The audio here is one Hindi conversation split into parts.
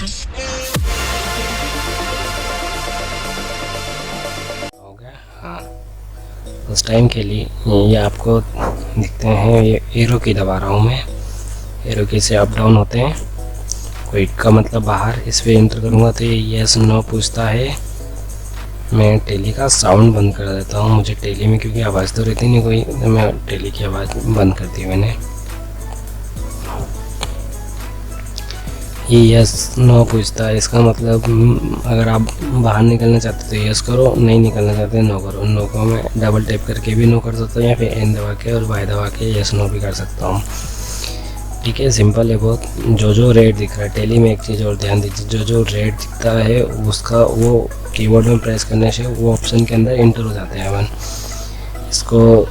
हो गया। हाँ, उस टाइम के लिए ये आपको दिखते हैं, ये एरो की दबा रहा हूँ मैं। एरो की से अप डाउन होते हैं, कोई का मतलब बाहर। इस पर एंटर करूँगा तो ये यस नो पूछता है। मैं टेली का साउंड बंद कर देता हूँ, मुझे टेली में क्योंकि आवाज़ तो रहती नहीं कोई, तो मैं टेली की आवाज़ बंद कर दी मैंने। ये यस नो पूछता है, इसका मतलब अगर आप बाहर निकलना चाहते तो यस करो, नहीं निकलना चाहते नो करो। नो को मैं डबल टैप करके भी नो कर सकता हूँ, या फिर एन दबा के और वाई दबा के यस नो भी कर सकता हूँ। ठीक है, सिंपल है बहुत। जो रेड दिख रहा है टेली में, एक चीज़ और ध्यान दीजिए, जो रेड दिखता है उसका वो कीबोर्ड में प्रेस करने से वो ऑप्शन के अंदर इंटर हो जाते हैं अपन। इसको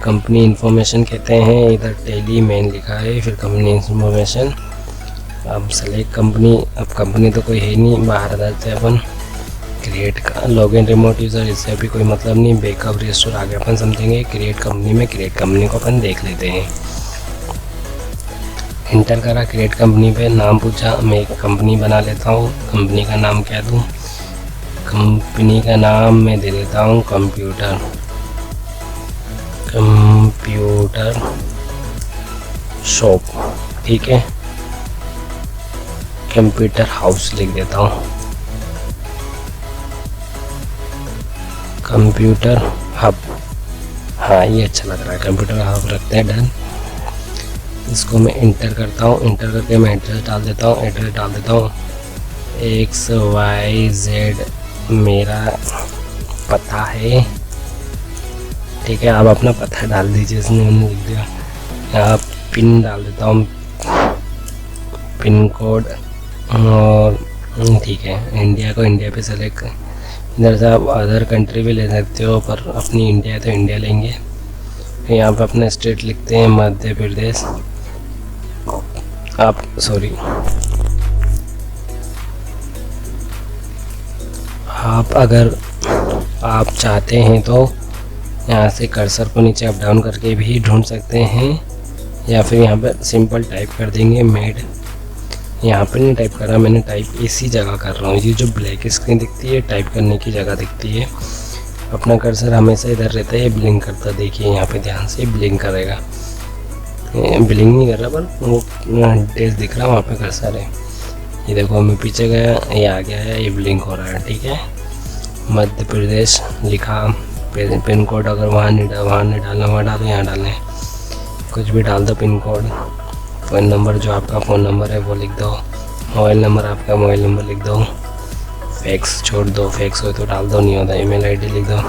कंपनी इन्फॉर्मेशन कहते हैं। इधर टेली मेन लिखा है, फिर कंपनी इन्फॉर्मेशन। अब सेलेक्ट कंपनी, अब कंपनी तो कोई है नहीं, बाहर आ जाते हैं अपन। क्रिएट का लॉगिन रिमोट यूज़र, इससे अभी कोई मतलब नहीं। बैकअप रिस्टोर आगे अपन समझेंगे। क्रिएट कंपनी में क्रिएट कंपनी को अपन देख लेते हैं। इंटर करा क्रिएट कंपनी पे, नाम पूछा, मैं एक कंपनी बना लेता हूँ। कंपनी का नाम क्या दूँ? कंपनी का नाम मैं दे देता हूँ कंप्यूटर शॉप। ठीक है, कंप्यूटर हाउस लिख देता हूँ। कंप्यूटर हब, हाँ ये अच्छा लग रहा है, कंप्यूटर हब रखते हैं, डन। इसको मैं इंटर करता हूँ, इंटर करके मैं एड्रेस डाल देता हूँ। एड्रेस डाल देता हूँ XYZ मेरा पता है। ठीक है, आप अपना पता डाल दीजिए, इसमें मैंने लिख दिया। यहाँ पिन डाल देता हूँ, पिन कोड, और ठीक है, इंडिया को इंडिया पे सेलेक्ट। इधर से आप अदर कंट्री भी ले सकते हो, पर अपनी इंडिया है तो इंडिया लेंगे। फिर यहाँ पे अपना स्टेट लिखते हैं मध्य प्रदेश। आप सॉरी, आप अगर आप चाहते हैं तो यहाँ से कर्सर को नीचे अप डाउन करके भी ढूंढ सकते हैं, या फिर यहाँ पर सिंपल टाइप कर देंगे मेड। यहाँ पर नहीं टाइप करा मैंने, टाइप इसी जगह कर रहा हूँ। ये जो ब्लैक स्क्रीन दिखती है टाइप करने की जगह दिखती है। अपना कर्सर हमेशा इधर रहता है, ये ब्लिंक करता, देखिए यहाँ पे ध्यान से ब्लिंक करेगा। ब्लिंक नहीं कर रहा पर वो डेज दिख रहा है, वहाँ पे कर्सर है। ये देखो मैं पीछे गया, ये आ गया है, ये ब्लिंक हो रहा है। ठीक है, मध्य प्रदेश लिखा, पिन कोड अगर वहाँ नहीं डालना, वहाँ डालो, यहाँ डालें, कुछ भी डाल दो पिन कोड। फ़ोन नंबर, जो आपका फ़ोन नंबर है वो लिख दो। मोबाइल नंबर, आपका मोबाइल नंबर लिख दो। फैक्स छोड़ दो, फैक्स हो तो डाल दो, नहीं होता ईमेल आईडी लिख दो।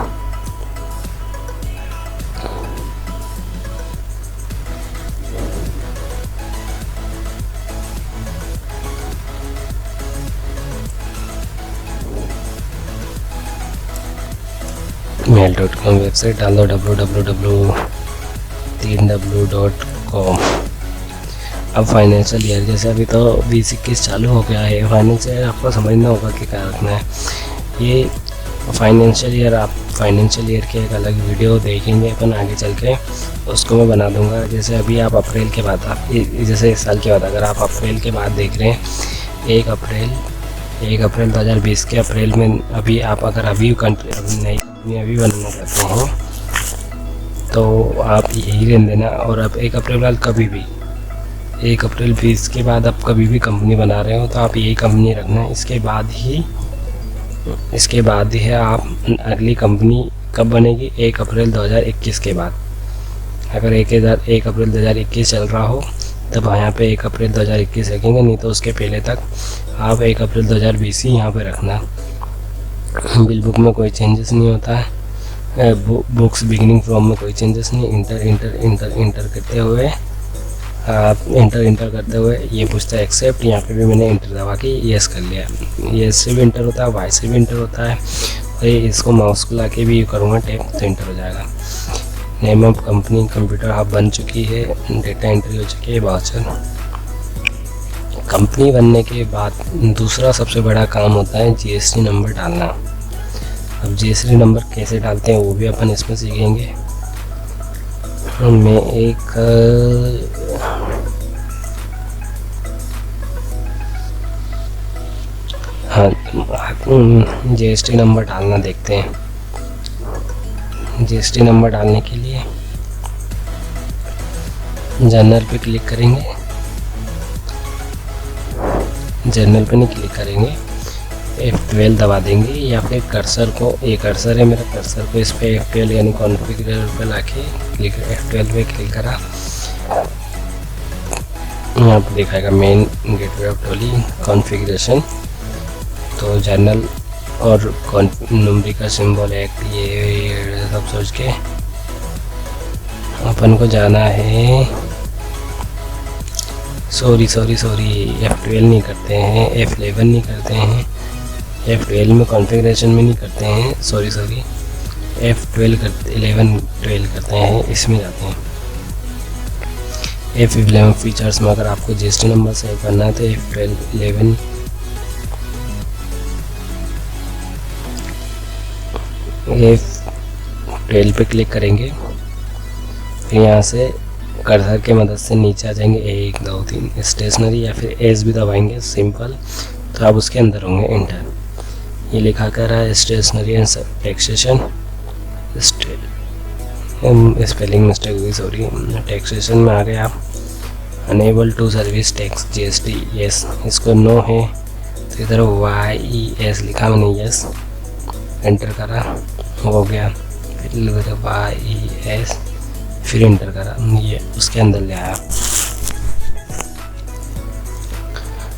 mail.com वेबसाइट डाल दो, www.3w.com। अब फाइनेंशियल ईयर, जैसे अभी तो 2021 चालू हो गया है, फाइनेंशियल ईयर आपको समझना होगा कि क्या रखना है। ये फाइनेंशियल ईयर, आप फाइनेंशियल ईयर के एक अलग वीडियो देखेंगे अपन आगे चल के, उसको मैं बना दूंगा। जैसे अभी आप अप्रैल के बाद, आप जैसे इस साल के बाद अगर आप अप्रैल के बाद देख रहे हैं, 1 अप्रैल 2020 के अप्रैल में, अभी आप अगर अभी नई कंपनी अभी बनाना चाहते हो तो आप यही रहने देना। और आप 1 अप्रैल बाद कभी भी, 1 अप्रैल 20 के बाद आप कभी भी कंपनी बना रहे हो तो आप यही कंपनी रखना है। इसके बाद ही है आप अगली कंपनी कब बनेगी, 1 अप्रैल 2021 के बाद। अगर 1 अप्रैल 2021 चल रहा हो तब यहाँ पे 1 अप्रैल 2021 रखेंगे, नहीं तो उसके पहले तक आप 1 अप्रैल 2020 ही यहाँ पे रखना। बिल बुक में कोई चेंजेस नहीं होता है, बुक्स बिगिनिंग फ्रॉम में कोई चेंजेस नहीं। इंटर करते हुए ये पूछता है एक्सेप्ट, यहाँ पे भी मैंने इंटर दबा के येस कर लिया। येस से भी इंटर होता है, वाई से भी इंटर होता है, और इसको माउस को ला के भी करूँगा टैप तो इंटर हो जाएगा। Name of company computer hub बन चुकी है, डेटा एंट्री हो चुकी है, वाउचर। कंपनी बनने के बाद दूसरा सबसे बड़ा काम होता है जीएसटी नंबर डालना। अब जीएसटी नंबर कैसे डालते हैं वो भी अपन इसमें सीखेंगे। मैं एक हाँ, जीएसटी नंबर डालना देखते हैं। जीएसटी नंबर डालने के लिए जर्नल पे क्लिक करेंगे, जर्नल पे नहीं क्लिक करेंगे, F12 दबा देंगे या फिर कर्सर को, ये कर्सर है मेरा, कर्सर को इस पे F12 यानी कॉन्फ़िगरेटर पे लाके क्लिक, F12 पे क्लिक करा, यहाँ पर दिखाएगा main gateway of Toli configuration. तो जर्नल और नंबरी का सिंबल है, ये सब सोच के अपन को जाना है, सॉरी F12 नहीं करते हैं, F11 नहीं करते हैं, F12 में कॉन्फ़िगरेशन में नहीं करते हैं, सॉरी F12 करते, 12 करते हैं, इसमें जाते हैं। F11 फीचर्स में अगर आपको जीएसटी नंबर सेव करना है तो F12 पे क्लिक करेंगे, फिर यहाँ से कर्सर के मदद से नीचे आ जाएंगे, 1 2 3 स्टेशनरी या फिर एस भी दबाएंगे सिंपल, तो आप उसके अंदर होंगे। एंटर, ये लिखा कर रहा है stationery and taxation, spelling mistake हुई सॉरी, टैक्सेशन में आ गए आप। Enable to service tax GST, yes, इसको नो है तो इधर YES लिखा मैंने, यस, एंटर करा, हो गया, फिर YES, फिर एंटर करा, ये उसके अंदर ले आया।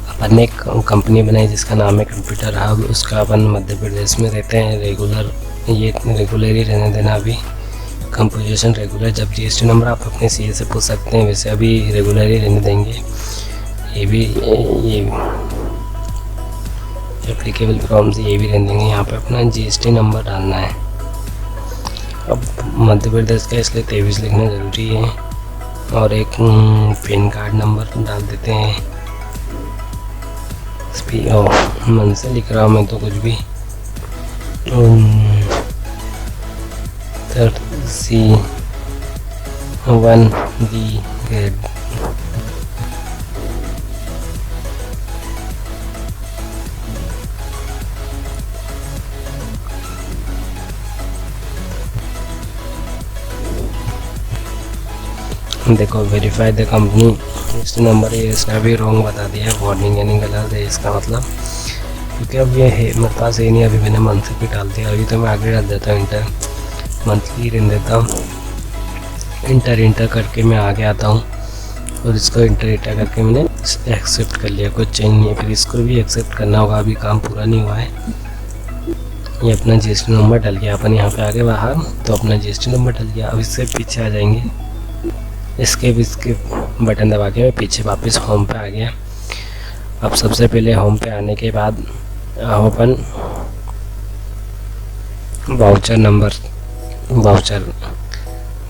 अपन ने एक कंपनी बनाई जिसका नाम है कंप्यूटर हब, उसका अपन मध्य प्रदेश में रहते हैं, रेगुलर, ये रेगुलर ही रहने देना अभी, कंपोजिशन रेगुलर। जब जीएसटी नंबर आप अपने सीए से पूछ सकते हैं, वैसे अभी रेगुलर ही रहने देंगे। ये भी एप्लीकेबल फॉर्म्स ये भी रहने देंगे। यहाँ पे अपना जीएसटी नंबर डालना है। अब मध्य प्रदेश का इसलिए 23 लिखना ज़रूरी है, और एक पैन कार्ड नंबर डाल देते हैं। मन से लिख रहा हूँ मैं तो कुछ भी, C1B ग्रेड। देखो, verify the company register number, ये इसने भी रॉन्ग बता दिया है, वार्निंग यानी गलत है इसका मतलब, क्योंकि अब ये है मेरे पास ये नहीं, अभी मैंने मंथली भी डाल दिया। अभी तो मैं आगे डाल देता हूँ, इंटर मंथली रहने देता हूँ। इंटर करके मैं आगे आता हूँ, और इसको इंटर करके मैंने एक्सेप्ट कर लिया, कुछ चेंज नहीं है। फिर इसको भी एक्सेप्ट करना होगा, अभी काम पूरा नहीं हुआ है। ये अपना जीएसटी नंबर डल गया, अपन यहाँ पे आगे बाहर, तो अपना जीएसटी नंबर डल गया। अब इससे पीछे आ जाएंगे, इसके बटन दबा के मैं पीछे वापस होम पे आ गया। अब सबसे पहले होम पे आने के बाद अपन वाउचर,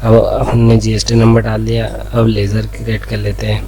अब हमने जीएसटी नंबर डाल दिया। अब लेज़र क्रिएट कर लेते हैं।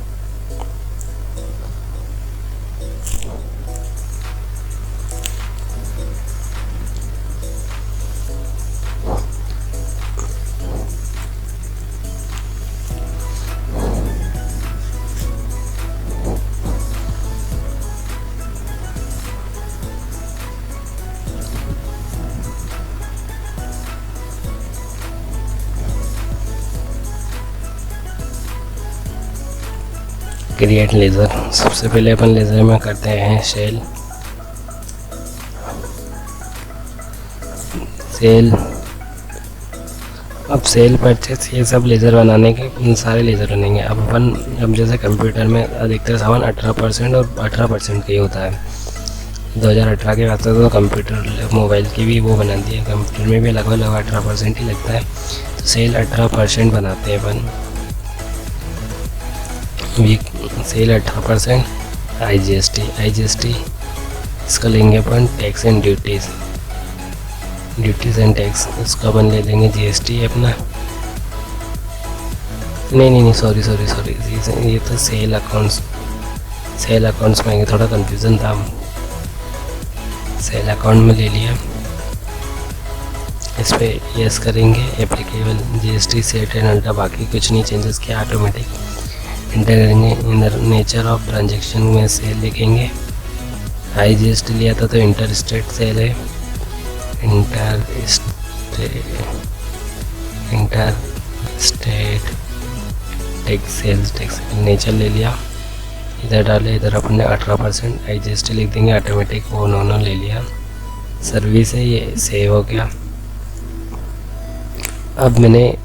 क्रिएट लेज़र, सबसे पहले अपन लेज़र में करते हैं सेल। अब सेल परचेस, ये सब लेज़र बनाने के सारे लेज़र बनेंगे। अब जैसे कंप्यूटर में अधिकतर सामान 18% और 18% का ही होता है। 2018 के बाद तो कंप्यूटर मोबाइल की भी वो बना दी है, कंप्यूटर में भी लगभग 18% ही लगता है। तो सेल 18% बनाते हैं अपन, सेल 18%। IGST इसका लेंगे अपन tax and duties and tax, इसका अपन ले लेंगे GST अपना। नहीं सॉरी, ये तो सेल अकाउंट्स में थोड़ा कंफ्यूजन था, सेल अकाउंट में ले लिया। इस पर यस करेंगे, एप्लीकेबल GST सेट एंड अल्टा, बाकी कुछ नहीं चेंजेस किया, ऑटोमेटिक। इंटर करेंगे, नेचर ऑफ ट्रांजेक्शन में सेल लिखेंगे, IGST लिया था तो इंटर स्टेट सेल है, inter state tax sales tax nature ले लिया, इधर डाले, इधर अपने 18% IGST लिख देंगे, ऑटोमेटिक वो उन्होंने ले लिया। सर्विस है, ये सेव हो गया। अब मैंने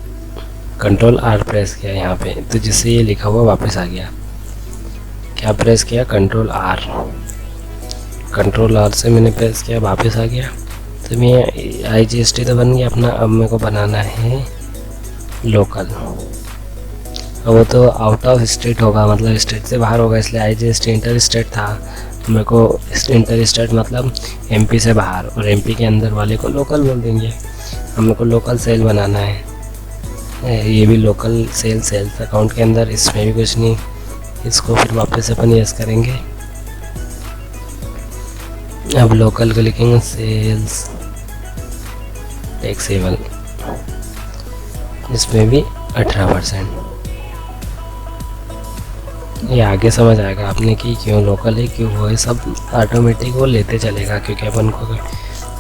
कंट्रोल R प्रेस किया यहाँ पे, तो जिससे ये लिखा हुआ वापस आ गया। क्या प्रेस किया? कंट्रोल R से मैंने प्रेस किया, वापस आ गया। तो मैं IGST तो बन गया अपना। अब मेरे को बनाना है लोकल। अब वो तो आउट ऑफ स्टेट होगा, मतलब स्टेट से बाहर होगा, इसलिए IGST इंटर स्टेट था। मेरे को इंटर स्टेट मतलब MP से बाहर, और MP के अंदर वाले को लोकल बोल देंगे। अब मेरे को लोकल सेल बनाना है, ये भी लोकल सेल्स अकाउंट के अंदर, इसमें भी कुछ नहीं। इसको फिर वापस अपन यस करेंगे। अब लोकल को लिखेंगे सेल्स टैक्सेबल, इसमें भी 18%। ये आगे समझ आएगा आपने कि क्यों लोकल है, क्यों वो है, सब ऑटोमेटिक वो लेते चलेगा, क्योंकि अपन को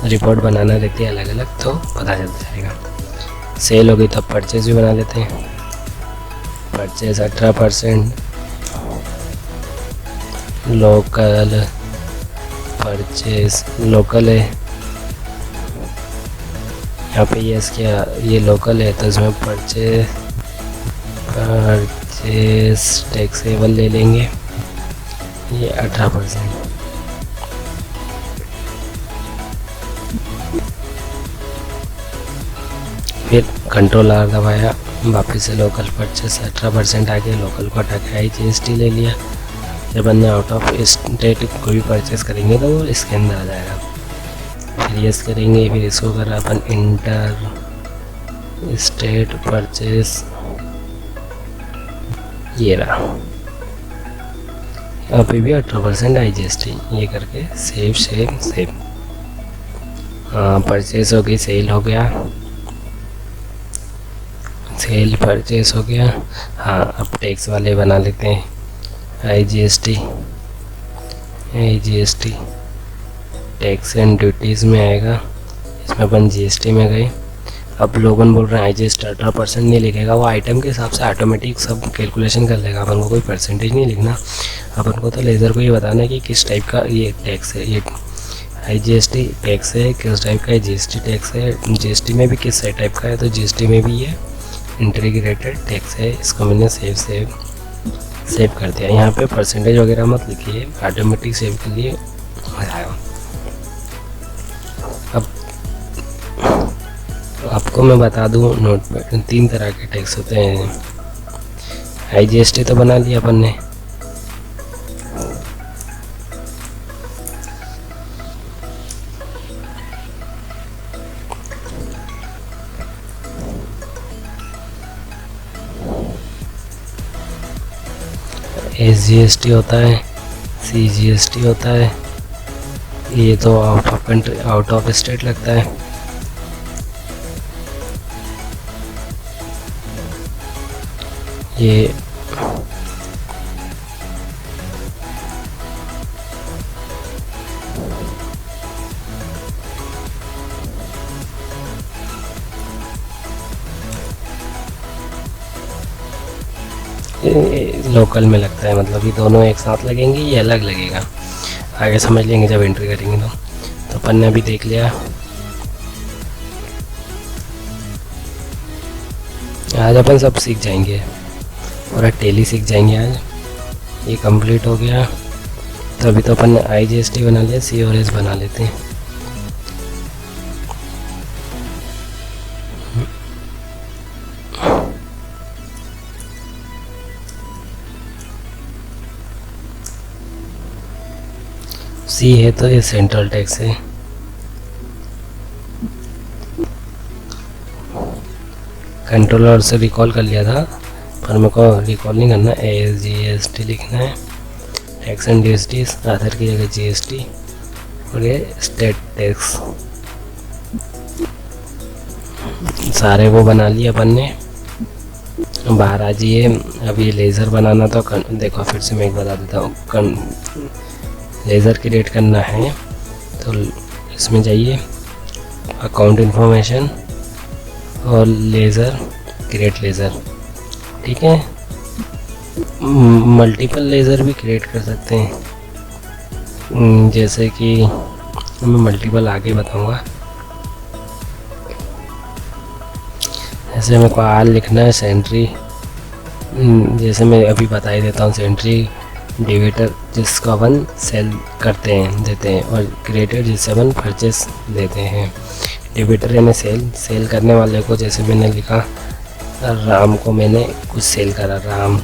रिपोर्ट बनाना रहती है अलग अलग, तो पता चल जाएगा। सेल हो गई, तब परचेज भी बना लेते हैं। परचेज 18%, लोकल परचेज लोकल है, यहाँ पे यस किया, ये लोकल है, तो इसमें परचेज टैक्सेबल ले लेंगे, ये 18%। फिर कंट्रोल R दबाया, वापस से लोकल परचेस 18% आ गया, लोकल को हटा के IGST ले लिया। जब अपन आउट ऑफ स्टेट कोई भी परचेस करेंगे तो वो इसके अंदर आ जाएगा। फिर यस करेंगे, फिर इसको करा अपन इंटर स्टेट परचेस, ये रहा। अभी भी 18% IGST, ये करके सेव। हाँ, परचेस हो गई, सेल हो गया, सेल परचेस हो गया। हाँ, अब टैक्स वाले बना लेते हैं। IGST टैक्स एंड ड्यूटीज़ में आएगा, इसमें अपन GST में गए। अब लोगन बोल रहे हैं IGST 18% नहीं लिखेगा, वो आइटम के हिसाब से ऑटोमेटिक सब कैलकुलेशन कर लेगा, अपन को कोई परसेंटेज नहीं लिखना। अपन को तो लेज़र को ये बताना है कि किस टाइप का ये टैक्स है, ये IGST टैक्स है, किस टाइप का GST टैक्स है, GST में भी किस टाइप का है, तो GST में भी ये इंटीग्रेटेड टैक्स है। इसको मैंने सेव कर दिया। यहाँ पे परसेंटेज वगैरह मत लिखिए, ऑटोमेटिक सेव के लिए आएगा। अब आपको मैं बता दूँ, नोट पर 3 तरह के टैक्स होते हैं। IGST तो बना लिया अपन ने, SGST होता है, CGST होता है, ये तो out of country, out of state लगता है। ये लोकल में लगता है, मतलब ये दोनों एक साथ लगेंगे, ये अलग लगेगा, आगे समझ लेंगे जब एंट्री करेंगे। तो अपन ने अभी देख लिया। आज अपन सब सीख जाएंगे, पूरा टैली सीख जाएंगे आज। ये कंप्लीट हो गया, तो अभी तो अपन ने IGST बना लिया, C और S बना लेते हैं। C है तो ये सेंट्रल टैक्स है, कंट्रोलर से रिकॉल कर लिया था, पर मेरे को रिकॉल नहीं करना। SGST लिखना है, टैक्स एंड GST, आधार की जगह GST, और ये स्टेट टैक्स। सारे वो बना लिए अपन ने। बाहर आ जाइए। अब ये लेज़र बनाना तो देखो, फिर से मैं एक बता देता हूँ। लेज़र क्रिएट करना है तो इसमें जाइए, अकाउंट इन्फॉर्मेशन और लेज़र, क्रिएट लेज़र। ठीक है, मल्टीपल लेज़र भी क्रिएट कर सकते हैं, जैसे कि मैं मल्टीपल आगे बताऊंगा। जैसे मेरे को आर लिखना है सेंट्री, जैसे मैं अभी बता ही देता हूँ, सेंट्री डिविडेटर जिसको अपन सेल करते हैं देते हैं, और क्रिएटर जिससे अपन परचेस देते हैं। डिविडेटर यानी सेल करने वाले को, जैसे मैंने लिखा राम को मैंने कुछ सेल करा, राम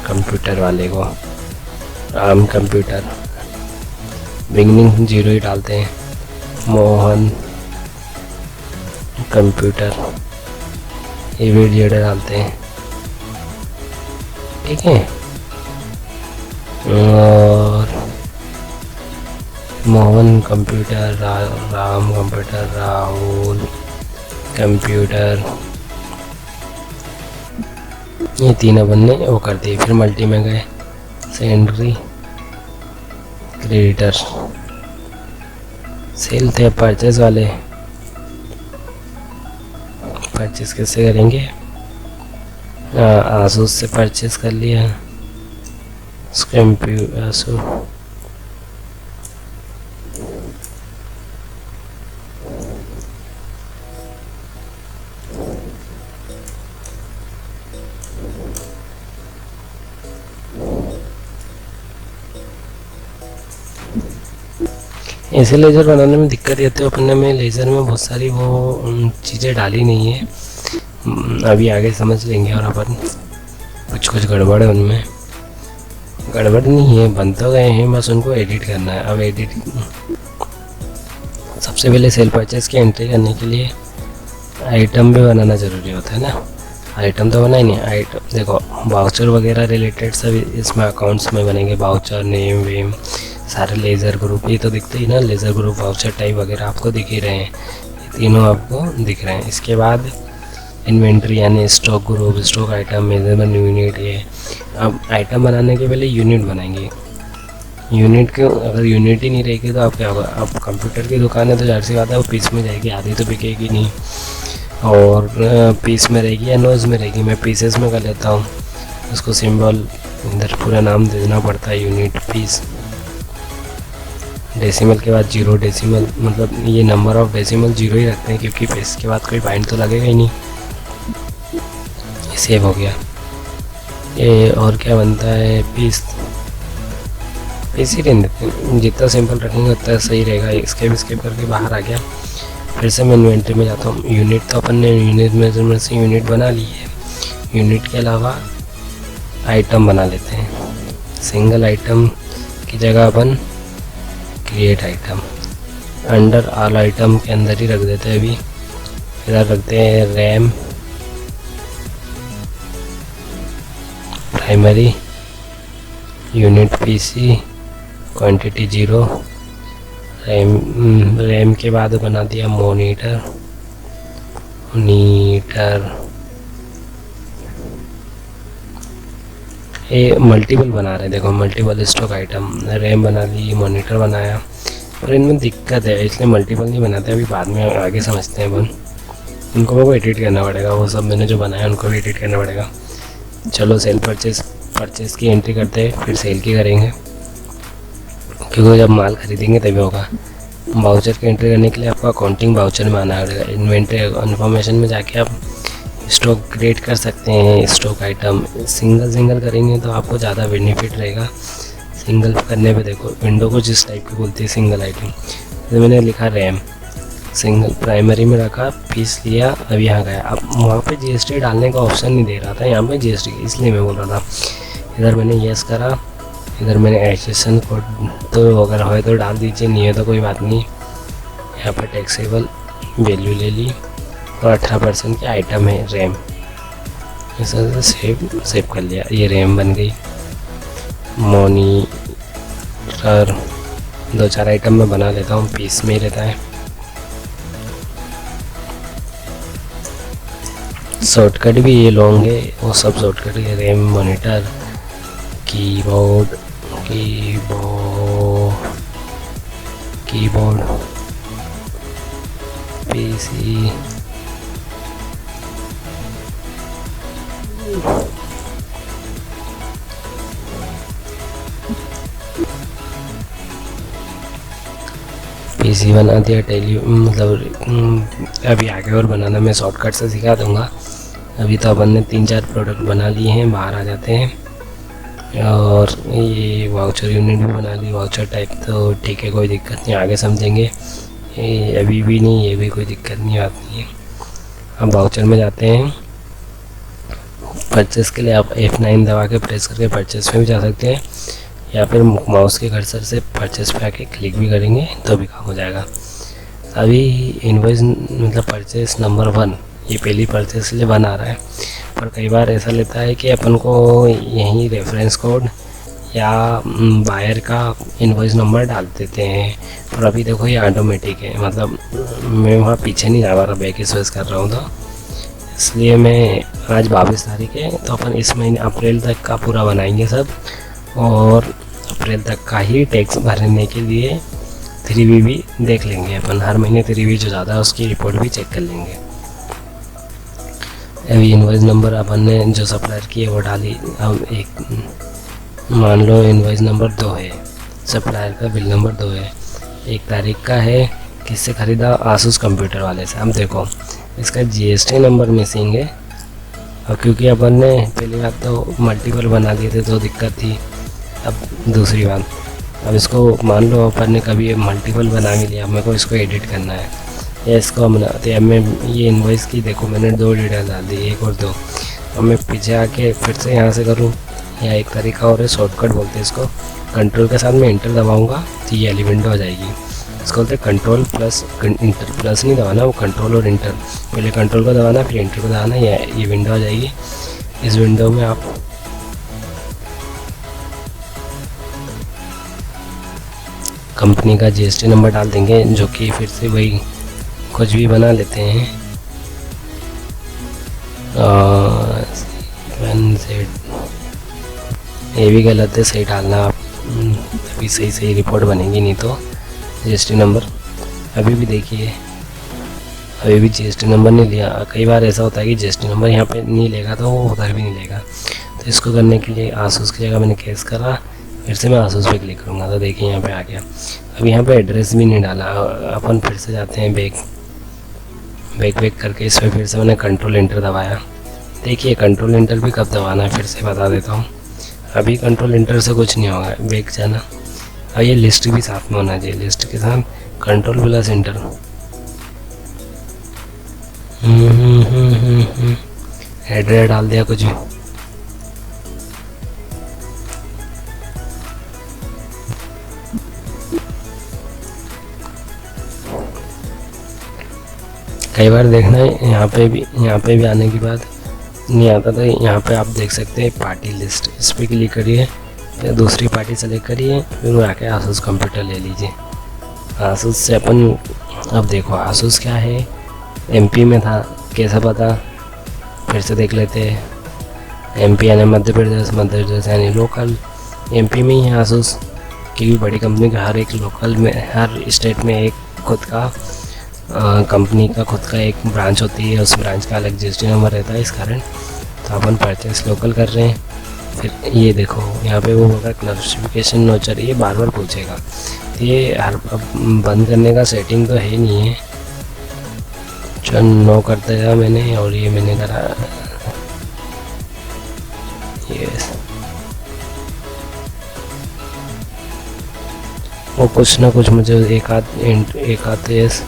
कंप्यूटर वाले को, राम कंप्यूटर, बिगनिंग 0 ही डालते हैं, मोहन कंप्यूटर, ये भी 0 डालते हैं। ठीक है, और Mohan computer, Ram computer, Rahul computer, ये तीन अपन ने वो कर दिए। फिर मल्टी में गए, सेंट्री क्रेडिटर, सेल थे परचेज वाले, परचेज कैसे करेंगे, आसूस से परचेज कर लिया, आसू ऐसे लेज़र बनाने में दिक्कत ये तो अपने में लेज़र में बहुत सारी वो चीज़ें डाली नहीं है, अभी आगे समझ लेंगे। और अपन कुछ गड़बड़ है उनमें, गड़बड़ नहीं है, बन तो गए हैं, बस उनको एडिट करना है। अब एडिट सबसे पहले सेल परचेज की एंट्री करने के लिए आइटम भी बनाना ज़रूरी होता है ना। आइटम तो बना ही नहीं, आइटम देखो वाउचर वगैरह रिलेटेड सब इसमें अकाउंट्स में बनेंगे, वाउचर नेम वेम सारे लेज़र ग्रुप, ये तो दिखते ही ना, लेज़र ग्रुप वाउचर टाइप वगैरह आपको दिख ही रहे हैं, ये तीनों आपको दिख रहे हैं। इसके बाद इन्वेंट्री यानी stock group, stock item, measurement unit, ये अब आइटम बनाने के पहले यूनिट बनाएंगे। यूनिट क्यों, अगर यूनिट ही नहीं रहेगी तो आप क्या होगा, आप कंप्यूटर की दुकान है तो जाहिर सी बात है वो पीस में जाएगी, आधी तो बिकेगी नहीं, और पीस में रहेगी या नोज में रहेगी। मैं पीसेस में कर लेता हूँ, उसको सिंबल इधर पूरा नाम देना पड़ता है, यूनिट पीस, डेसिमल के बाद 0, डेसिमल मतलब ये नंबर ऑफ डेसिमल 0 ही रखते हैं, क्योंकि पीस के बाद कोई बाइंड तो लगेगा ही नहीं। ये सेव हो गया। ये और क्या बनता है, पीस ही रहने देते हैं, जितना सिंपल रखेंगे उतना सही रहेगा। स्केप करके बाहर आ गया। फिर से मैं इन्वेंट्री में जाता हूँ। यूनिट तो अपन ने यूनिट मेजरमेंट से यूनिट बना ली है, यूनिट के अलावा आइटम बना लेते हैं। सिंगल आइटम की जगह अपन create item, under all item के अंदर ही रख देते हैं। अभी इधर रखते हैं RAM primary, unit PC, quantity 0, RAM के बाद बना दिया मॉनिटर, ये मल्टीपल बना रहे हैं, देखो मल्टीपल स्टॉक आइटम, रैम बना ली, मॉनिटर बनाया, और इनमें दिक्कत है इसलिए मल्टीपल नहीं बनाते, अभी बाद में आगे समझते हैं अपन। उनको मेरे को एडिट करना पड़ेगा, वो सब मैंने जो बनाया उनको भी एडिट करना पड़ेगा। चलो सेल परचेज की एंट्री करते हैं, फिर सेल की करेंगे, क्योंकि जब माल खरीदेंगे तभी होगा। वाउचर की एंट्री करने के लिए आपको अकाउंटिंग वाउचर में आना पड़ेगा। इन्वेंट्री इन्फॉर्मेशन में जाके आप स्टॉक क्रिएट कर सकते हैं, स्टॉक आइटम सिंगल करेंगे तो आपको ज़्यादा बेनिफिट रहेगा। सिंगल करने पे देखो विंडो को जिस टाइप की बोलती है सिंगल आइटम, तो मैंने लिखा रैम, सिंगल प्राइमरी में रखा, पीस लिया, अब यहाँ गया। अब वहाँ पे जीएसटी डालने का ऑप्शन नहीं दे रहा था, यहाँ पे जीएसटी, इसलिए मैं बोल रहा था। इधर मैंने यस करा, इधर मैंने एडजस्टमेंट कोड तो अगर हो तो डाल दीजिए, नहीं है तो कोई बात नहीं। यहाँ पर टैक्सेबल वैल्यू ले ली और 18% की आइटम है रैम, ऐसा सेव कर लिया, ये रैम बन गई। मॉनिटर 2-4 आइटम में बना लेता हूँ, पीस में ही रहता है। शॉर्टकट भी ये लॉन्ग है, वो सब शॉर्टकट है, RAM, monitor, keyboard PC PC बना दिया। मतलब अभी आगे और बनाना मैं शॉर्टकट से सिखा दूंगा। अभी तो अपन ने 3-4 प्रोडक्ट बना लिए हैं, बाहर आ जाते हैं। और ये वाउचर यूनिट भी बना ली, वाउचर टाइप, तो ठीक है, कोई दिक्कत नहीं, आगे समझेंगे। ये अभी भी नहीं, ये भी कोई दिक्कत नहीं आती है। अब वाउचर में जाते हैं। परचेस के लिए आप F9 दबा के प्रेस करके परचेस में भी जा सकते हैं, या फिर माउस के कर्सर से परचेस पे आके क्लिक भी करेंगे तो भी काम हो जाएगा। अभी इनवॉइस मतलब परचेस नंबर 1, ये पहली परचेस के लिए 1 आ रहा है, पर कई बार ऐसा लेता है कि अपन को यहीं रेफरेंस कोड या बायर का इनवॉइस नंबर डाल देते हैं। पर अभी देखो ये ऑटोमेटिक है, मतलब मैं वहाँ पीछे नहीं जा पा रहा, बैक स्पेस कर रहा हूँ, तो इसलिए मैं आज 22 तारीख है, तो अपन इस महीने अप्रैल तक का पूरा बनाएंगे सब, और अप्रैल तक का ही टैक्स भरने के लिए 3V भी देख लेंगे अपन। हर महीने 3V जो ज़्यादा है उसकी रिपोर्ट भी चेक कर लेंगे। अभी इनवॉइस नंबर अपन ने जो सप्लायर की है वो डाली। अब एक मान लो इनवॉइस नंबर 2 है, सप्लायर का बिल नंबर 2 है, 1 तारीख का है, किससे ख़रीदा, आसूस कंप्यूटर वाले से। अब देखो इसका GST नंबर मिसिंग है, और क्योंकि अपन ने पहली बात तो मल्टीपल बना लिए थे तो दिक्कत थी। अब दूसरी बात, अब इसको मान लो अपन ने कभी मल्टीपल बना भी लिया, मेरे को इसको एडिट करना है या इसको बनाते हैं। मैं ये इनवॉइस की देखो मैंने 2 डिटेल डाल दी, 1 और 2। अब मैं पीछे आके फिर से यहाँ से करूँ, या एक तरीका और है, शॉर्टकट बोलते हैं इसको, कंट्रोल के साथ में इंटर दबाऊँगा तो ये वाली विंडो हो जाएगी। इसको बोलते हैं कंट्रोल प्लस इंटर, प्लस नहीं दबाना, वो कंट्रोल और इंटर, पहले कंट्रोल को दबाना फिर इंटर को दबाना, ये विंडो आ जाएगी। इस विंडो में आप कंपनी का GST नंबर डाल देंगे, जो कि फिर से वही कुछ भी बना लेते हैं। ये भी गलत है, सही डालना आप, तभी सही रिपोर्ट बनेगी, नहीं तो GST नंबर। अभी भी देखिए अभी भी GST नंबर नहीं लिया। कई बार ऐसा होता है कि GST नंबर यहाँ पे नहीं लेगा तो वो उधर भी नहीं लेगा। तो इसको करने के लिए आसूस की जगह मैंने केस करा, फिर से मैं आसूस पे क्लिक करूँगा तो देखिए यहाँ पे आ गया। अब यहाँ पे एड्रेस भी नहीं डाला, अपन फिर से जाते हैं बैक करके, इस पर फिर से मैंने कंट्रोल एंटर दबाया। देखिए कंट्रोल एंटर भी कब दबाना है फिर से बता देता हूँ। अभी कंट्रोल एंटर से कुछ नहीं होगा, बैक जाना। अब ये लिस्ट भी साथ में होना चाहिए, लिस्ट के साथ कंट्रोल प्लस एंटर। एड्रेस डाल दिया कुछ भी। कई बार देखना है यहाँ पे भी आने के बाद नहीं आता, तो यहाँ पे आप देख सकते हैं पार्टी लिस्ट, इस पर क्लिक करिए, फिर दूसरी पार्टी सेलेक्ट करिए, फिर आके आसूस कंप्यूटर ले लीजिए। आसूस से अपन, अब देखो आसूस क्या है, MP में था, कैसा पता, फिर से देख लेते हैं। MP यानी मध्य प्रदेश यानी लोकल, MP में ही है आसूस, क्योंकि बड़ी कंपनी का हर एक लोकल में, हर स्टेट में एक खुद का कंपनी का खुद का एक ब्रांच होती है, उस ब्रांच का अलग GST नंबर रहता है, इस कारण तो अपन परचेस लोकल कर रहे हैं। फिर ये देखो यहाँ पे वो होगा क्लासिफिकेशन नोचर, ये बार बार पूछेगा, तो ये हर बंद करने का सेटिंग तो है नहीं है। चल नो करता था मैंने, और ये मैंने करा यस। वो कुछ ना कुछ मुझे एक आध यस।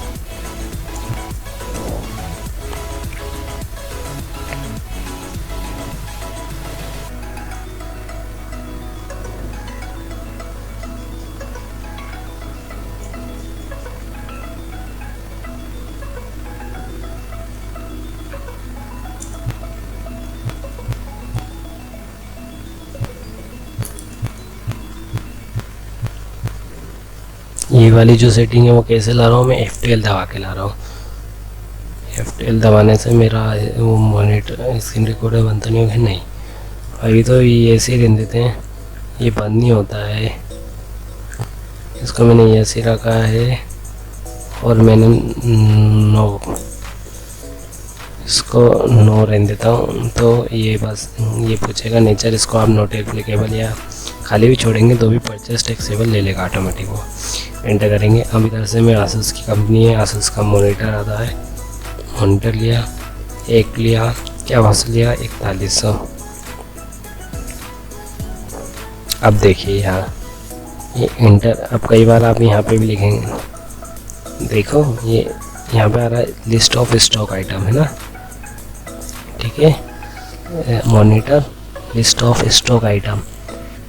ये वाली जो सेटिंग है वो कैसे ला रहा हूँ मैं, F12 दबा के ला रहा हूँ। F12 दबाने से मेरा वो मॉनिटर स्क्रीन रिकॉर्डर बनता नहीं होगा, नहीं अभी तो ये ऐसे ही रहने देते हैं। ये बंद नहीं होता है। इसको मैंने ऐसे रखा है और मैंने नो, इसको नो रहने देता हूँ। तो ये बस ये पूछेगा नेचर, इसको आप नॉट एप्लीकेबल या खाली भी छोड़ेंगे तो भी परचेस टैक्सेबल ले लेगा ऑटोमेटिक। वो एंटर करेंगे। अब इधर से मैं आसूस की कंपनी है, आसूस का मॉनिटर आता है, मॉनिटर लिया, एक लिया, क्या वसूल लिया 4100। अब देखिए यहाँ ये इंटर, अब कई बार आप यहाँ पे भी लिखेंगे, देखो ये यहाँ पे आ रहा है लिस्ट ऑफ स्टॉक आइटम है ना, ठीक है, monitor list of stock item,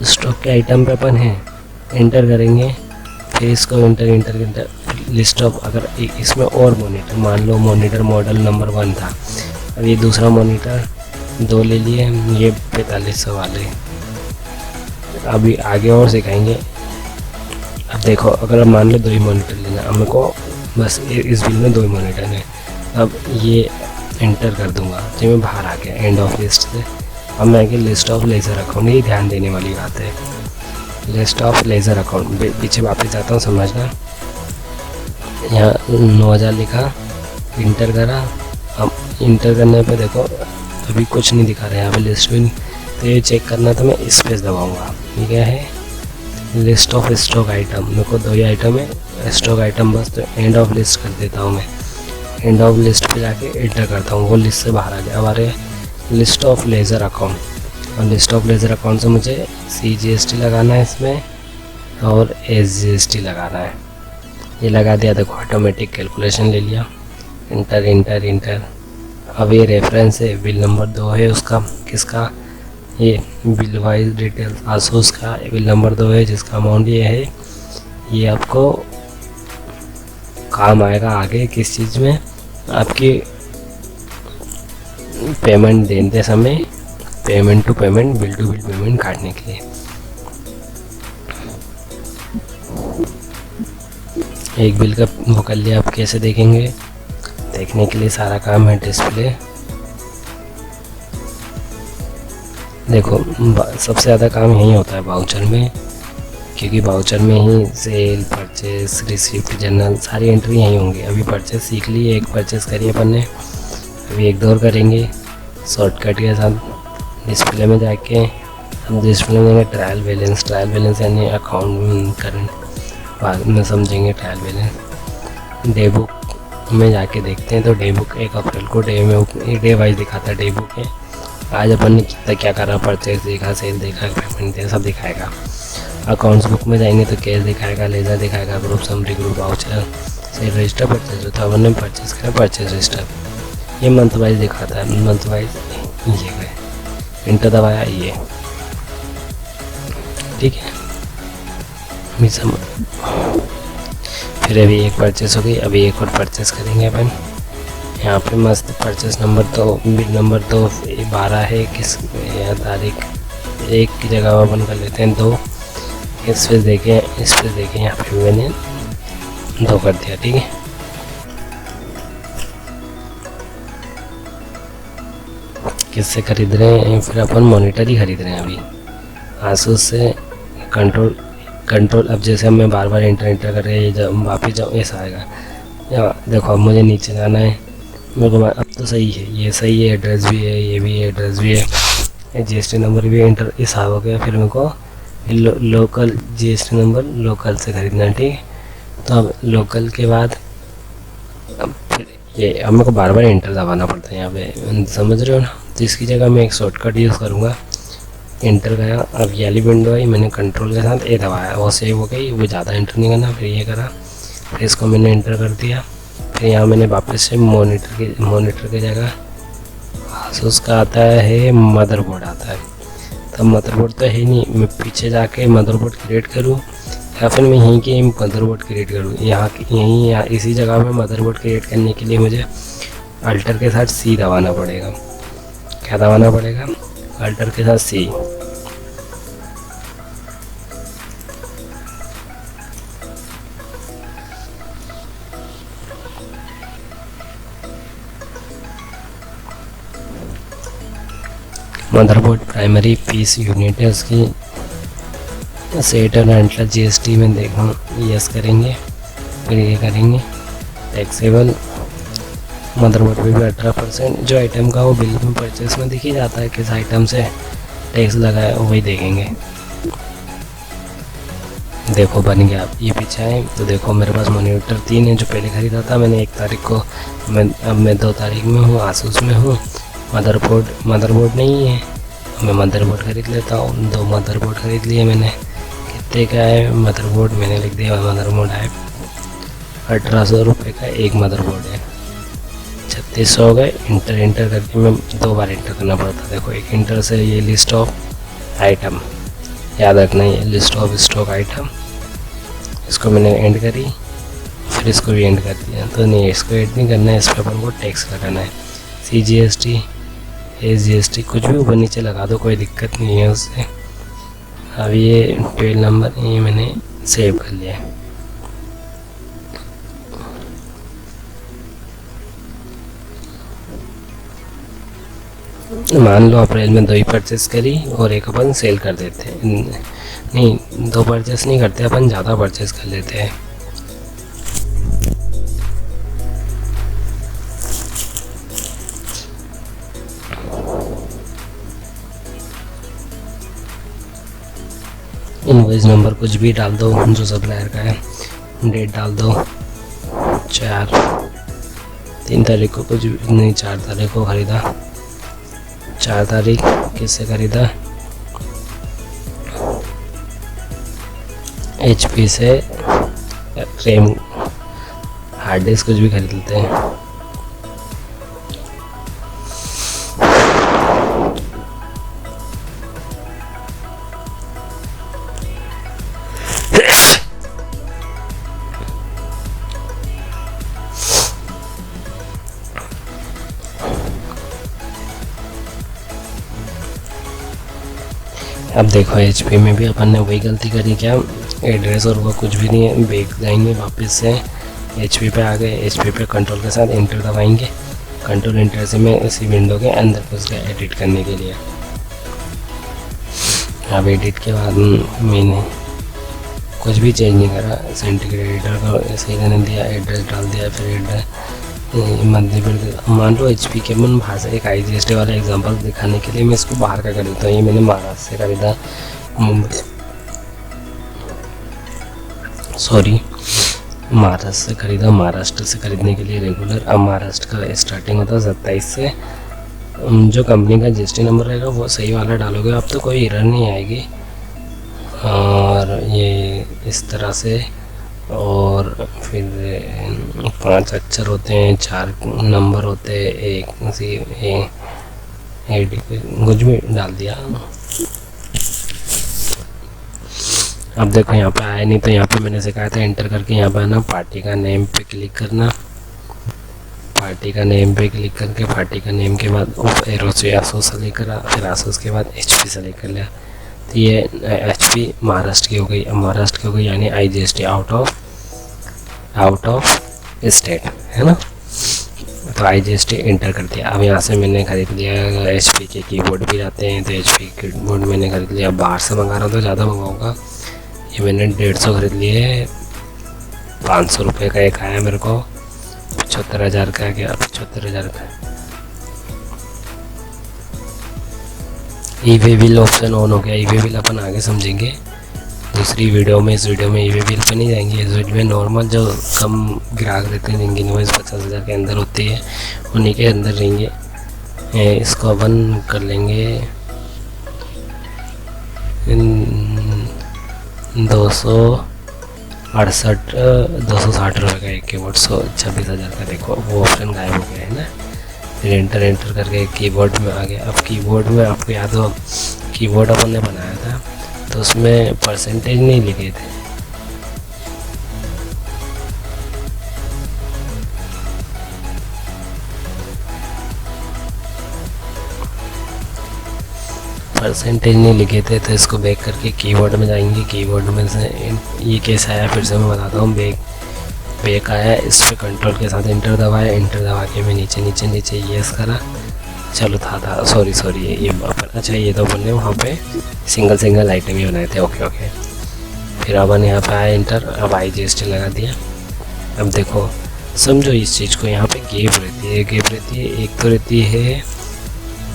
stock के आइटम पे अपन है, एंटर करेंगे, फिर इसको इंटर लिस्ट ऑफ, अगर इसमें और मॉनिटर, मान लो मॉनिटर मॉडल नंबर 1 था, अब ये दूसरा मॉनिटर 2 ले लिए, ये 4500 वाले। अभी आगे और सिखाएंगे। अब देखो अगर मान लो 2 ही मॉनिटर लेना, अब मेरे को बस इस बिल में 2 ही मॉनिटर है। अब ये एंटर कर दूंगा तो मैं बाहर आ गया एंड ऑफ लिस्ट से। अब मैं आगे लिस्ट ऑफ लेज़र अकाउंट, ये ध्यान देने वाली बात है, लिस्ट ऑफ लेज़र अकाउंट। पीछे वापस जाता हूँ, समझना। यहाँ 9000 लिखा, इंटर करा। अब इंटर करने पे देखो अभी कुछ नहीं दिखा रहा है यहाँ पे, लिस्ट भी नहीं, तो ये चेक करना तो मैं स्पेस दबाऊँगा। ये क्या है, लिस्ट ऑफ स्टॉक आइटम, मेरे को 2 ही आइटम है, स्टॉक आइटम बस, तो एंड ऑफ लिस्ट कर देता हूँ मैं। एंड ऑफ लिस्ट पे जाके एंटर करता हूँ, वो लिस्ट से बाहर आ गया। अब आ रहे लिस्ट ऑफ लेज़र अकाउंट, और लिस्ट ऑफ लेज़र अकाउंट से मुझे CGST लगाना है इसमें और SGST लगाना है। ये लगा दिया, देखो ऑटोमेटिक कैलकुलेशन ले लिया, इंटर इंटर इंटर। अब ये रेफरेंस है, बिल नंबर 2 है उसका, किसका, ये बिल वाइज डिटेल्स आसूस का बिल नंबर 2 है, जिसका अमाउंट ये है। ये आपको काम आएगा आगे किस चीज़ में, आपकी पेमेंट देते समय, payment to payment, bill to bill payment काटने के लिए। एक बिल का वो कर लिया। आप कैसे देखेंगे, देखने के लिए सारा काम है डिस्प्ले। देखो सबसे ज़्यादा काम यही होता है वाउचर में, क्योंकि वाउचर में ही सेल, परचेस, रिसिप्ट, जनरल सारी एंट्री यहीं होंगी। अभी परचेस सीख ली, एक परचेस करी अपन ने, अभी एक 2 और करेंगे शॉर्टकट के साथ। डिस्प्ले में जाके हम डिस्प्ले में जाएंगे ट्रायल बैलेंस यानी अकाउंट करंट, बाद में समझेंगे ट्रायल बैलेंस। डे बुक में जाके देखते हैं, तो डे बुक 1 अप्रैल को डे वाइज दिखाता है। डे बुक है, आज अपन ने कितना क्या करा, परचेस देखा, सेल देखा, पेमेंट देखा, सब दिखाएगा। अकाउंट्स बुक में जाएंगे तो कैश दिखाएगा, लेजर दिखाएगा, group summary, group voucher, cell register, purchase जो था अपन ने परचेज करा, परचेज रजिस्टर। ये मंथ वाइज दिखाता है, मंथ वाइज ये गए, इंटर दबाया ये, ठीक है। फिर अभी एक परचेस हो गई, अभी एक और परचेस करेंगे अपन। यहाँ पे मस्त परचेस नंबर तो बिल नंबर 2 12 है, किस या तारीख 1 की जगह अपन कर लेते हैं 2। इस पे देखें यहाँ पे मैंने 2 कर दिया, ठीक है। किससे खरीद रहे हैं, फिर अपन मॉनिटर ही खरीद रहे हैं अभी आसूस से। कंट्रोल अब जैसे मैं बार बार एंटर कर रहे हैं, जब वापस जाऊँ ऐसा आएगा। यहाँ देखो अब मुझे नीचे जाना है, मेरे को अब तो सही है, ये सही है, एड्रेस भी है, ये भी है, एड्रेस भी है, GST नंबर भी एंटर ऐसा हो गया। फिर मेरे को लोकल GST नंबर लोकल से खरीदना है, ठीक है। तो अब लोकल के बाद अब फिर ये अब मेरे को बार बार एंटर दबाना पड़ता है यहाँ पे, समझ रहे हो ना। तो इसकी जगह मैं एक शॉर्टकट यूज़ करूँगा, एंटर गया। अब ये वाली विंडो आई, मैंने कंट्रोल के साथ ए दबाया, वो सेव हो गई, वो ज़्यादा एंटर नहीं करना। फिर ये करा, फिर इसको मैंने एंटर कर दिया। फिर यहाँ मैंने वापस से मॉनिटर की जगह आसूस का आता है, मदरबोर्ड आता है। तब मदरबोर्ड तो है नहीं, मैं पीछे जाके मदरबोर्ड क्रिएट करूँ या फिर मैं यहीं के मदरबोर्ड क्रिएट करूँ। यहाँ इसी जगह में मदरबोर्ड क्रिएट करने के लिए मुझे अल्टर के साथ C दबाना पड़ेगा। क्या दबाना पड़ेगा, अल्टर के साथ C। Motherboard primary piece unit है उसकी, सेट और एंटर जीएसटी में देखो यस करेंगे, फिर ये करेंगे टैक्सेबल। मदरबोर्ड पे भी 18% जो आइटम का वो बिल में परचेस में दिख ही जाता है किस आइटम से टैक्स लगा है, वही देखेंगे। देखो बन गया। आप ये पीछे आए तो देखो मेरे पास मॉनिटर 3 है जो पहले ख़रीदा था मैंने 1 तारीख को। अब मैं 2 तारीख में हूँ, आसूस में हूँ। मदरबोर्ड नहीं है, मैं मदरबोर्ड ख़रीद लेता हूँ। 2 मदरबोर्ड ख़रीद लिए मैंने। कितने का है मदरबोर्ड, मैंने लिख दिया मदरबोर्ड है 1800 रुपये का एक मदरबोर्ड है। 3600 हो गए। इंटर करके मैं 2 बार इंटर करना पड़ता। देखो एक इंटर से ये लिस्ट ऑफ आइटम याद रखना, ये लिस्ट ऑफ स्टॉक आइटम, इसको मैंने एंड करी, फिर इसको भी एंड कर दिया। तो नहीं, इसको एड नहीं करना है, इस पर अपन को टैक्स लगाना है। CGST SGST कुछ भी ऊपर नीचे लगा दो, कोई दिक्कत नहीं है उससे। अब ये 12 नंबर ये मैंने सेव कर लिया है। मान लो अप्रैल में 2 ही परचेस करी और एक अपन सेल कर देते हैं। नहीं 2 परचेस नहीं करते अपन, ज़्यादा परचेस कर लेते हैं। इनवॉइस नंबर कुछ भी डाल दो जो सप्लायर का है, डेट डाल दो 3 तारीख को, कुछ नहीं 4 तारीख को ख़रीदा। 4 तारीख किससे ख़रीदा, HP से रैम हार्ड डिस्क कुछ भी खरीद लेते हैं। अब देखो HP में भी अपन ने वही गलती करी, क्या एड्रेस और वो कुछ भी नहीं है। बैक जाएंगे वापस से HP पे आ गए। HP पे कंट्रोल के साथ इंटर दबाएंगे। कंट्रोल इंटर से मैं इसी विंडो के अंदर घुस गया एडिट करने के लिए। अब एडिट के बाद मैंने कुछ भी चेंज नहीं करा, सेंटिग्रेड एडिटर को ऐसे ही रहने दिया, एड्रेस डाल दिया, फिर एड्रेस मध्य प्रदेश। मान लो HP के मन बाहर से एक IGST वाला एग्जांपल दिखाने के लिए मैं इसको बाहर का कर देता हूँ। ये मैंने महाराष्ट्र से खरीदा, महाराष्ट्र से खरीदा। महाराष्ट्र से खरीदने के लिए रेगुलर, अब महाराष्ट्र का स्टार्टिंग होता है 27 से। जो कंपनी का GST नंबर रहेगा वो सही वाला डालोगे आप तो कोई एरर नहीं आएगी। और ये इस तरह से, और फिर 5 अक्षर होते हैं, 4 नंबर होते हैं, एक कुछ भी डाल दिया। अब देखो यहाँ पे आया नहीं, तो यहाँ पे मैंने सिखाया था एंटर करके यहाँ पे आना, पार्टी का नेम पे क्लिक करना। पार्टी का नेम पे क्लिक करके पार्टी का नेम के बाद एरो से आसूस सेलेक्ट करा, फिर आसूस के बाद HP सेलेक्ट कर लिया। तो ये HP महाराष्ट्र की हो गई। अब महाराष्ट्र की हो गई यानी IGST आउट ऑफ स्टेट है ना। तो IGST एंटर कर दिया। अब यहाँ से मैंने ख़रीद लिया HP के कीबोर्ड भी आते हैं, तो HP कीबोर्ड मैंने ख़रीद लिया। बाहर से मंगा रहा हूँ तो ज़्यादा मंगाऊंगा। ये मैंने 150 खरीद लिए। 500 रुपये का एक आया मेरे को। 75,000 का गया, 75,000 का। ई-वे बिल ऑप्शन ऑन हो गया। ई-वे बिल अपन आगे समझेंगे दूसरी वीडियो में। इस वीडियो में ई-वे बिल पर नहीं जाएंगे। इस वीडियो में नॉर्मल जो कम ग्राहक रहते हैं जिनकी इनवॉइस 50,000 के अंदर होती है उन्हीं के अंदर रहेंगे। इसको अपन कर लेंगे 260 रुपये का एक कीबोर्ड। 26,000 का। देखो वो ऑप्शन गायब हो गया है ना। फिर एंटर करके कीबोर्ड में आ गया। अब कीबोर्ड में आपको याद हो कीबोर्ड अपन ने बनाया था तो उसमें परसेंटेज नहीं लिखे थे। परसेंटेज नहीं लिखे थे, तो इसको बैक करके कीबोर्ड में जाएंगे। कीबोर्ड में से ये कैसा आया फिर से मैं बताता हूँ। बैक आया, इस पर कंट्रोल के साथ इंटर दबाया। इंटर दबा के मैं नीचे यस करा। चलो था सॉरी ये अपन, अच्छा ये तो बोलने वहाँ पे सिंगल आइटम ही बनाए थे। ओके फिर अपन यहाँ पे आया इंटर, अब IGST लगा दिया। अब देखो समझो इस चीज़ को, यहाँ पे गैप रहती है, एक तो रहती है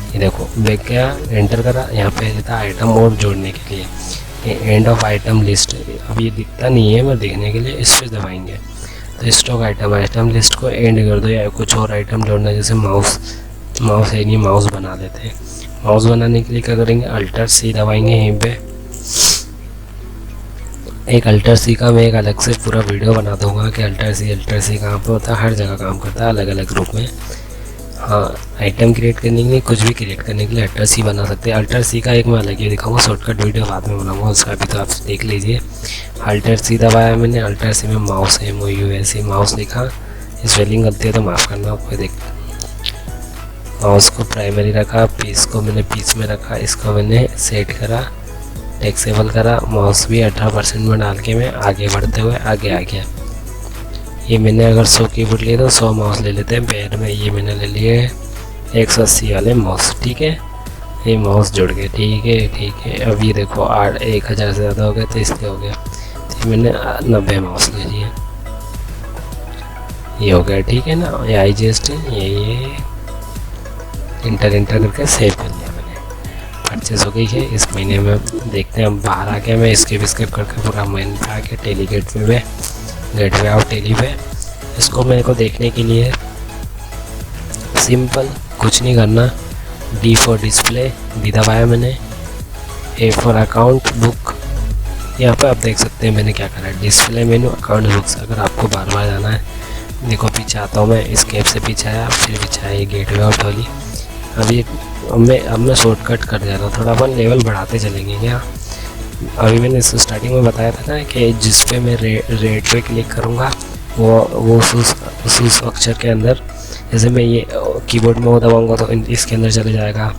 ये देखो बैक गया, एंटर करा, यहाँ पे रहता है आइटम और जोड़ने के लिए, एंड ऑफ आइटम लिस्ट। अब ये दिखता नहीं है, मैं देखने के लिए इस पर दबाएंगे तो स्टॉक आइटम लिस्ट को एंड कर दो, या कुछ और आइटम जोड़ना, जैसे माउस है नहीं, माउस बना देते हैं। माउस बनाने के लिए क्या करेंगे, अल्टर C दबाएंगे। यहीं पे एक अल्टर C का मैं एक अलग से पूरा वीडियो बना दूंगा कि अल्टर C कहाँ पे होता है, हर जगह काम करता है अलग अलग ग्रुप में। हाँ, आइटम क्रिएट करने के लिए, कुछ भी क्रिएट करने के लिए अल्टर C बना सकते हैं। अल्टर C का एक मैं अलग ही दिखाऊंगा, शॉर्टकट वीडियो बाद में बनाऊंगा, उसका भी तो आप देख लीजिए। अल्टर C दबाया मैंने, अल्टर C में माउस है, MOUSE माउस लिखा, स्पेलिंग गलती है तो माफ़ करना, कोई देख। माउस को प्राइमरी रखा, पीस को मैंने पीस में रखा, इसको मैंने सेट करा, टेक्सेबल करा, माउस भी 18% में डाल के मैं आगे बढ़ते हुए आगे आ गया। ये मैंने अगर 100 कीबोर्ड लिए तो 100 माउस ले लेते हैं बैड में, ये मैंने ले लिए 180 वाले माउस, ठीक है। ये माउस जुड़ गए, ठीक है। अब ये देखो 1000 से ज़्यादा हो गया तो इसलिए हो गया, तो मैंने 90 माउस ले लिए, ये हो गया, ठीक है ना। ये IGST ये इंटर करके सेव कर लिया मैंने, परचेस हो गई है। इस महीने में देखते हैं, हम बाहर आ गया, मैं स्किप करके पूरा महीने पे आ गया। टेली गेटवे और टेली पे, इसको मेरे को देखने के लिए सिंपल कुछ नहीं करना, D फॉर डिस्प्ले, D दबाया मैंने, A फॉर अकाउंट बुक। यहाँ पे आप देख सकते हैं मैंने क्या करा है, डिस्प्ले मेनू अकाउंट बुक्स। अगर आपको बार बार जाना है, देखो पीछे आता हूँ मैं, स्केप से पीछे आया, फिर पीछे आया गेटवे और टोली। अब मैं शॉर्टकट कर जा रहा हूँ, थोड़ा अपन लेवल बढ़ाते चलेंगे क्या। अभी मैंने इसको स्टार्टिंग में बताया था ना कि जिस पे मैं रेड पे क्लिक करूँगा वो उस अक्षर के अंदर, जैसे मैं ये कीबोर्ड में वो दबाऊँगा तो इसके अंदर चले जाएगा,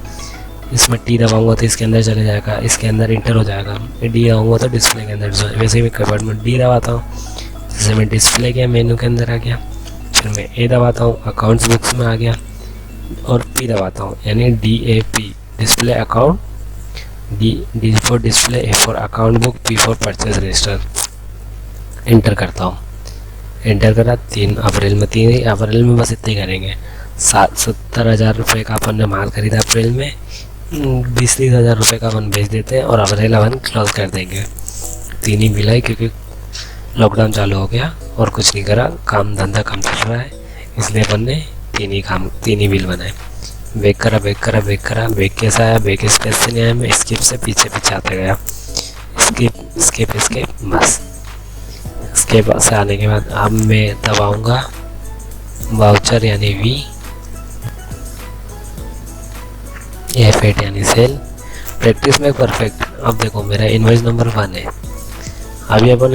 इसमें T दबाऊँगा तो इसके अंदर चले जाएगा, इसके अंदर इंटर हो जाएगा। मैं D दबाऊँगा तो डिस्प्ले के अंदर, वैसे ही मैं कीबोर्ड में D दबाता हूँ, जैसे मैं डिस्प्ले के मेनू के अंदर आ गया, फिर मैं A दबाता हूँ, अकाउंट्स बुक्स में आ गया, और P दबाता हूँ, यानी DAP display account, D for display, A for account book, P for purchase register. Inter करता हूँ, इंटर करा। 3 अप्रैल में बस इतने ही करेंगे। 70,000 रुपये का अपन ने माल खरीदा अप्रैल में, 20-30 हज़ार रुपये का अपन बेच देते हैं और अप्रैल अपन क्लोज कर देंगे। 3 ही बिल है क्योंकि लॉकडाउन चालू हो गया और कुछ नहीं करा, काम धंधा कम चल रहा है, इसलिए अपन ने 3 ही बिल बनाए। बैक करा, बैक कैसा आया, बैक स्पेस से नहीं आया, मैं स्किप से पीछे आते गया, स्किप बस। स्किप से आने के बाद अब मैं दबाऊंगा वाउचर यानी V, F8 यानी सेल, प्रैक्टिस में परफेक्ट। अब देखो मेरा इनवॉइस नंबर 1 है, अभी अपन